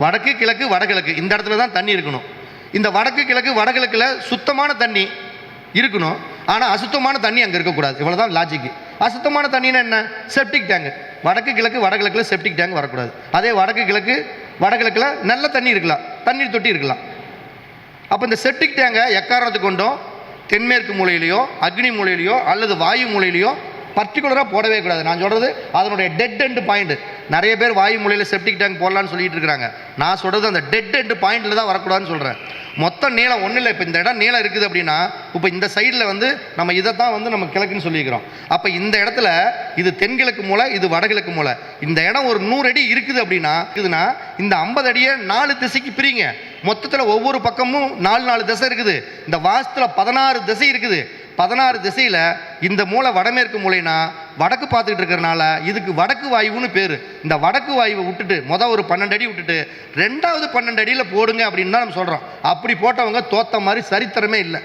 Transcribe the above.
வடக்கு கிழக்கு வடகிழக்கு இந்த இடத்துல தான் தண்ணி இருக்கணும். இந்த வடக்கு கிழக்கு வடகிழக்குல சுத்தமான தண்ணி இருக்கணும், ஆனால் அசுத்தமான தண்ணி அங்கே இருக்கக்கூடாது. இவ்வளோதான் லாஜிக்கு. அசுத்தமான தண்ணின்னா என்ன? Septic tank. வடக்கு கிழக்கு வடகிழக்குல செப்டிக் டேங்க் வரக்கூடாது. அதே வடக்கு கிழக்கு வடகிழக்குல நல்ல தண்ணி இருக்கலாம், தண்ணீர் தொட்டி இருக்கலாம். அப்போ இந்த செப்டிக் டேங்கை எக்காரணத்துக்கு கொண்டும் தென்மேற்கு மூலையிலையோ அக்னி மூலையிலையோ அல்லது வாயு மூலையிலையோ பர்டிகுலராக போடவே கூடாது. நான் சொல்கிறது அதனுடைய டெட் எண்டு பாயிண்ட். நிறைய பேர் வாயு மூலையில் செப்டிக் டேங்க் போடலான்னு சொல்லிட்டு இருக்கிறாங்க. நான் சொல்கிறது அந்த டெட் எண்டு பாயிண்டில் தான் வரக்கூடாதுன்னு சொல்கிறேன். மொத்த நீளம் ஒன்றும் இல்லை. இப்போ இந்த இடம் நீளம் இருக்குது அப்படின்னா, இப்போ இந்த சைடில் நம்ம இதை தான் நம்ம கிழக்குன்னு சொல்லிக்கிறோம். அப்போ இந்த இடத்துல இது தென்கிழக்கு மூலை, இது வடகிழக்கு மூலை. இந்த இடம் ஒரு 100 அடி இருக்குது அப்படின்னா இந்த 50 அடியை 4 திசைக்கு பிரிங்க. மொத்தத்தில் ஒவ்வொரு பக்கமும் 4 திசை இருக்குது. இந்த வாஸ்துல 16 திசை இருக்குது. 16 திசையில் இந்த மூலை வடமேற்கு மூலைனா வடக்கு பார்த்துக்கிட்டு இருக்கிறனால இதுக்கு வடக்கு வாயுன்னு பேர். இந்த வடக்கு வாயுவை விட்டுட்டு ஒரு 12 அடி விட்டுட்டு 2வது 12 அடியில் போடுங்க அப்படின்னு தான் நம்ம சொல்கிறோம். அப்படி போட்டவங்க தோத்த மாதிரி சரித்திரமே இல்லை.